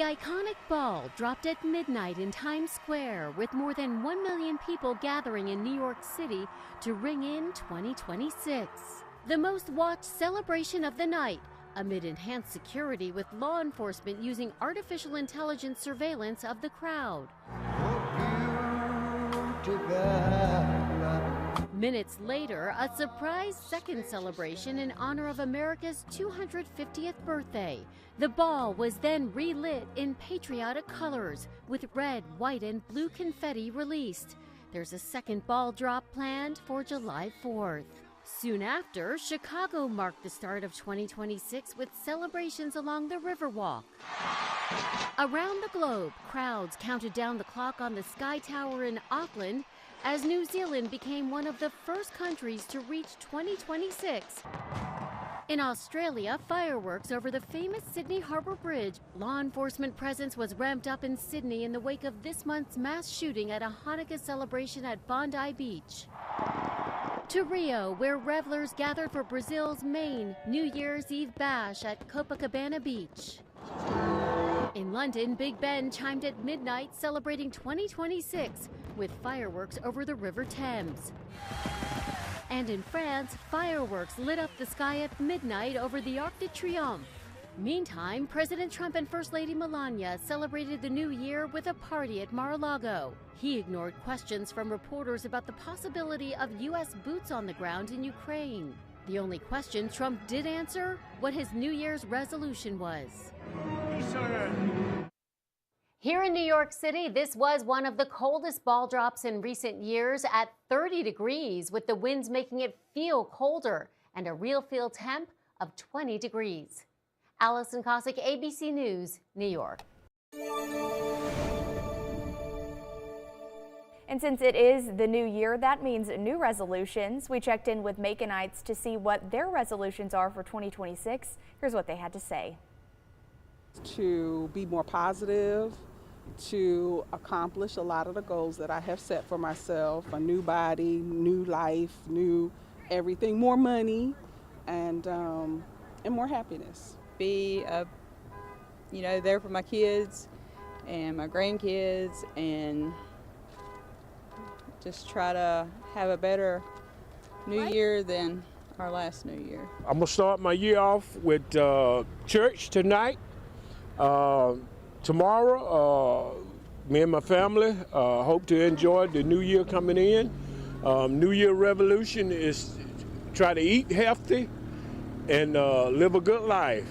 iconic ball dropped at midnight in Times Square, with more than 1 million people gathering in New York City to ring in 2026. The most watched celebration of the night, amid enhanced security with law enforcement using artificial intelligence surveillance of the crowd. Minutes later, a surprise second celebration in honor of America's 250th birthday. The ball was then relit in patriotic colors, with red, white, and blue confetti released. There's a second ball drop planned for July 4th. Soon after, Chicago marked the start of 2026 with celebrations along the Riverwalk. Around the globe, crowds counted down the clock on the Sky Tower in Auckland as New Zealand became one of the first countries to reach 2026. In Australia, fireworks over the famous Sydney Harbour Bridge. Law enforcement presence was ramped up in Sydney in the wake of this month's mass shooting at a Hanukkah celebration at Bondi Beach. To Rio, where revelers gathered for Brazil's main New Year's Eve bash at Copacabana Beach. In London, Big Ben chimed at midnight celebrating 2026 with fireworks over the River Thames. And in France, fireworks lit up the sky at midnight over the Arc de Triomphe. Meantime, President Trump and First Lady Melania celebrated the new year with a party at Mar-a-Lago. He ignored questions from reporters about the possibility of U.S. boots on the ground in Ukraine. The only question Trump did answer, what his New Year's resolution was. Here in New York City, this was one of the coldest ball drops in recent years at 30 degrees, with the winds making it feel colder and a real feel temp of 20 degrees. Allison Cossack, ABC News, New York. And since it is the new year, that means new resolutions. We checked in with Maconites to see what their resolutions are for 2026. Here's what they had to say. To be more positive, to accomplish a lot of the goals that I have set for myself, a new body, new life, new everything, more money, and more happiness. Be there for my kids and my grandkids, and just try to have a better new year than our last new year. I'm gonna start my year off with church tonight. Tomorrow, me and my family hope to enjoy the new year coming in. New Year revolution is try to eat healthy and live a good life.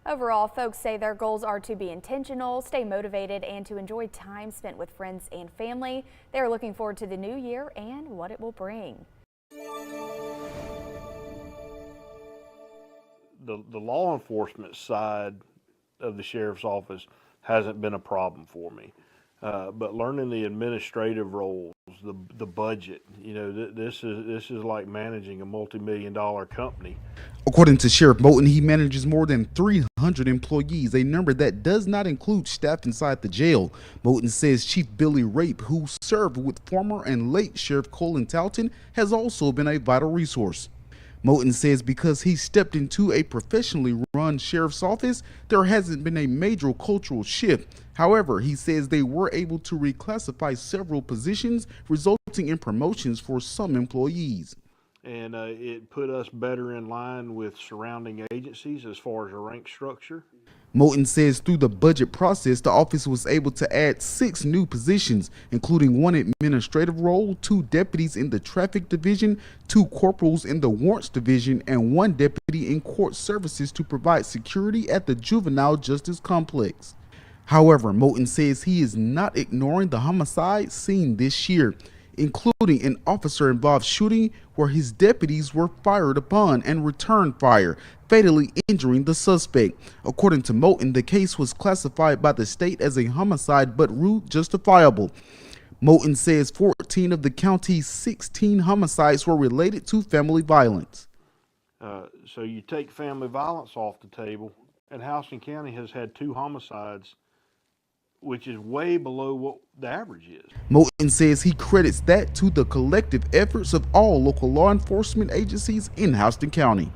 Overall, folks say their goals are to be intentional, stay motivated, and to enjoy time spent with friends and family. They are looking forward to the new year and what it will bring. The law enforcement side of the sheriff's office hasn't been a problem for me. But learning the administrative roles, the budget, this is like managing a multi-million-dollar company. According to Sheriff Moten, he manages more than 300 employees, a number that does not include staff inside the jail. Moten says Chief Billy Rape, who served with former and late Sheriff Colin Talton, has also been a vital resource. Moten says because he stepped into a professionally run sheriff's office, there hasn't been a major cultural shift. However, he says they were able to reclassify several positions, resulting in promotions for some employees. And it put us better in line with surrounding agencies as far as a rank structure. Moten says through the budget process, the office was able to add 6 new positions, including 1 administrative role, 2 deputies in the traffic division, 2 corporals in the warrants division, and 1 deputy in court services to provide security at the juvenile justice complex. However, Moten says he is not ignoring the homicide seen this year, including an officer-involved shooting where his deputies were fired upon and returned fire, fatally injuring the suspect. According to Moten, the case was classified by the state as a homicide but ruled justifiable. Moten says 14 of the county's 16 homicides were related to family violence. So you take family violence off the table, and Houston County has had 2 homicides, which is way below what the average is. Moten says he credits that to the collective efforts of all local law enforcement agencies in Houston County.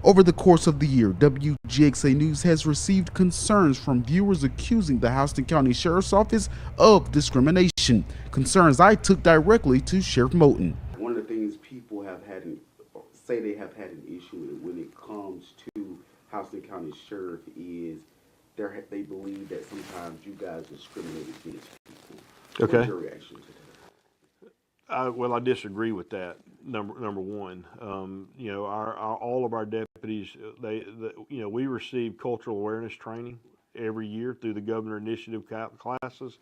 Over the course of the year, WGXA News has received concerns from viewers accusing the Houston County Sheriff's Office of discrimination, concerns I took directly to Sheriff Moten. One of the things people have had, say they have had an issue with when it comes to Houston County Sheriff is they believe that sometimes you guys discriminate against people. Okay. What's your reaction to that? Well, I disagree with that. Number one, you know, all of our deputies, we receive cultural awareness training every year through the Governor Initiative classes,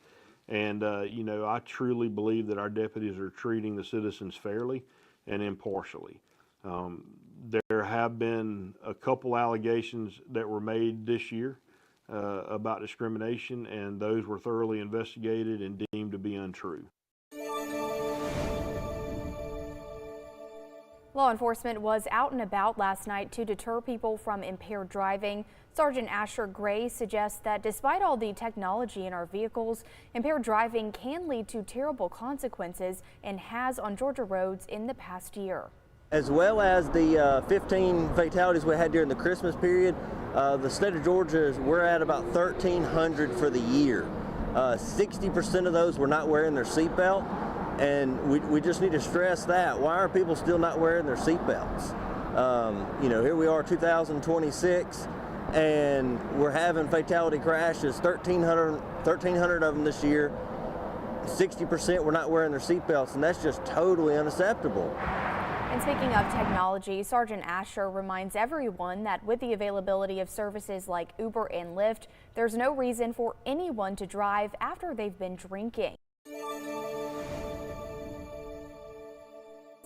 and you know, I truly believe that our deputies are treating the citizens fairly and impartially. There have been a couple allegations that were made this year about discrimination, and those were thoroughly investigated and deemed to be untrue. Law enforcement was out and about last night to deter people from impaired driving. Sergeant Asher Gray suggests that despite all the technology in our vehicles, impaired driving can lead to terrible consequences and has on Georgia roads in the past year. As well as the 15 fatalities we had during the Christmas period, the state of Georgia, we're at about 1,300 for the year. 60% of those were not wearing their seatbelt. And we just need to stress that. Why are people still not wearing their seatbelts? You know, here we are 2026 and we're having fatality crashes, 1,300 of them this year. 60% were not wearing their seatbelts, and that's just totally unacceptable. And speaking of technology, Sergeant Asher reminds everyone that with the availability of services like Uber and Lyft, there's no reason for anyone to drive after they've been drinking.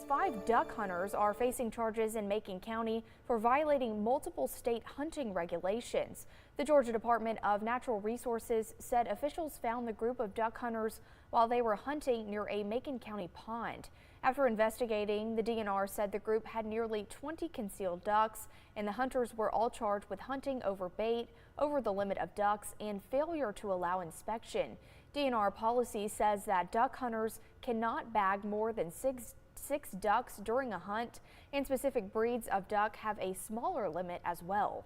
5 duck hunters are facing charges in Macon County for violating multiple state hunting regulations. The Georgia Department of Natural Resources said officials found the group of duck hunters while they were hunting near a Macon County pond. After investigating, the DNR said the group had nearly 20 concealed ducks, and the hunters were all charged with hunting over bait, over the limit of ducks, and failure to allow inspection. DNR policy says that duck hunters cannot bag more than six ducks during a hunt, and specific breeds of duck have a smaller limit as well.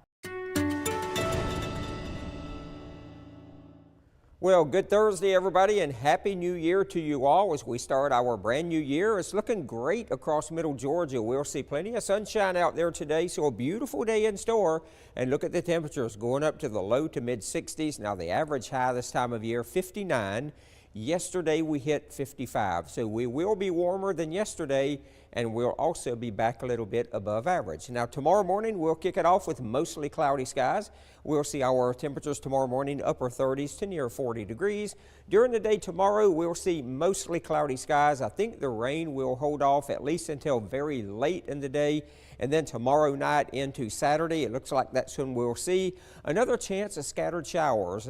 Well, good Thursday, everybody, and Happy New Year to you all as we start our brand new year. It's looking great across middle Georgia. We'll see plenty of sunshine out there today, so a beautiful day in store. And look at the temperatures going up to the low to mid 60s. Now, the average high this time of year, 59. Yesterday we hit 55, so we will be warmer than yesterday, and we'll also be back a little bit above average. Now tomorrow morning we'll kick it off with mostly cloudy skies. We'll see our temperatures tomorrow morning upper 30s to near 40 degrees. During the day tomorrow we'll see mostly cloudy skies. I think the rain will hold off at least until very late in the day. And then tomorrow night into Saturday, it looks like that's when we'll see another chance of scattered showers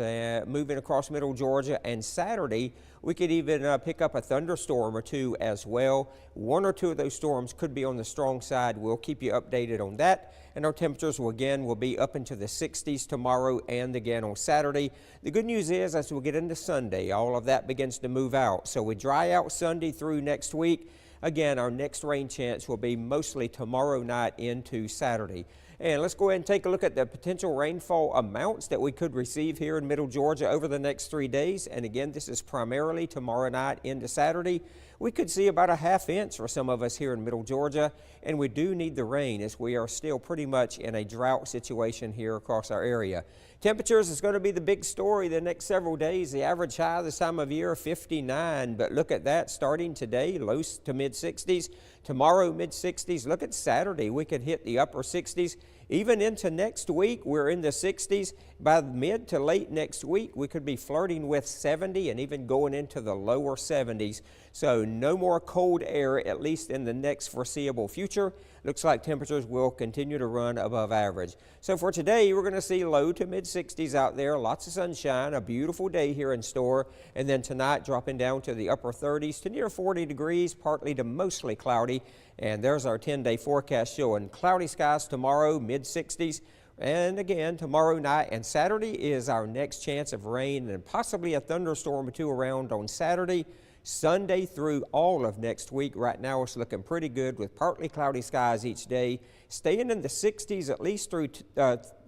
moving across middle Georgia. And Saturday, we could even pick up a thunderstorm or two as well. One or two of those storms could be on the strong side. We'll keep you updated on that. And our temperatures will be up into the 60s tomorrow and again on Saturday. The good news is as we get into Sunday, all of that begins to move out. So we dry out Sunday through next week. Again, our next rain chance will be mostly tomorrow night into Saturday. And let's go ahead and take a look at the potential rainfall amounts that we could receive here in middle Georgia over the next 3 days. And again, this is primarily tomorrow night into Saturday. We could see about a ½ inch for some of us here in middle Georgia, and we do need the rain as we are still pretty much in a drought situation here across our area. Temperatures is going to be the big story the next several days. The average high this time of year, 59, but look at that starting today, low to mid 60s. Tomorrow, mid 60s. Look at Saturday, we could hit the upper 60s. Even into next week, we're in the 60s. By mid to late next week, we could be flirting with 70 and even going into the lower 70s. So no more cold air, at least in the next foreseeable future. Looks like temperatures will continue to run above average. So for today, we're going to see low to mid 60s out there, lots of sunshine, a beautiful day here in store. And then tonight dropping down to the upper 30s to near 40 degrees, partly to mostly cloudy. And there's our 10-day forecast showing cloudy skies tomorrow, mid 60s. And again, tomorrow night and Saturday is our next chance of rain and possibly a thunderstorm or two around on Saturday. Sunday through all of next week. Right now it's looking pretty good with partly cloudy skies each day, staying in the 60s at least through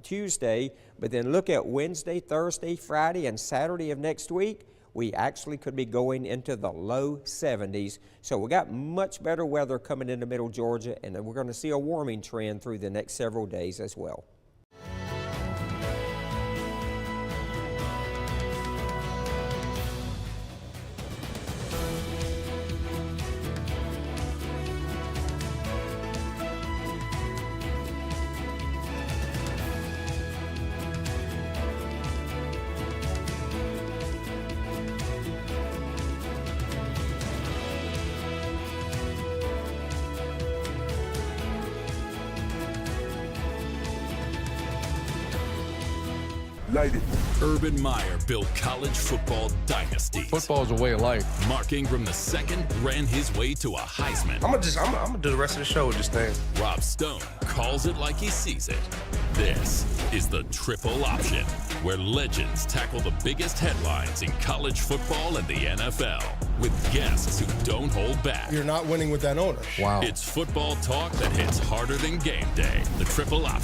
Tuesday. But then look at Wednesday, Thursday, Friday, and Saturday of next week. We actually could be going into the low 70s. So we got much better weather coming into Middle Georgia, and then we're going to see a warming trend through the next several days as well. Urban Meyer built college football dynasties. Football's a way of life. Mark Ingram II ran his way to a Heisman. I'm gonna do the rest of the show with this thing. Rob Stone calls it like he sees it. This is the Triple Option, where legends tackle the biggest headlines in college football and the NFL with guests who don't hold back. You're not winning with that owner. Wow. It's football talk that hits harder than game day. The Triple Option.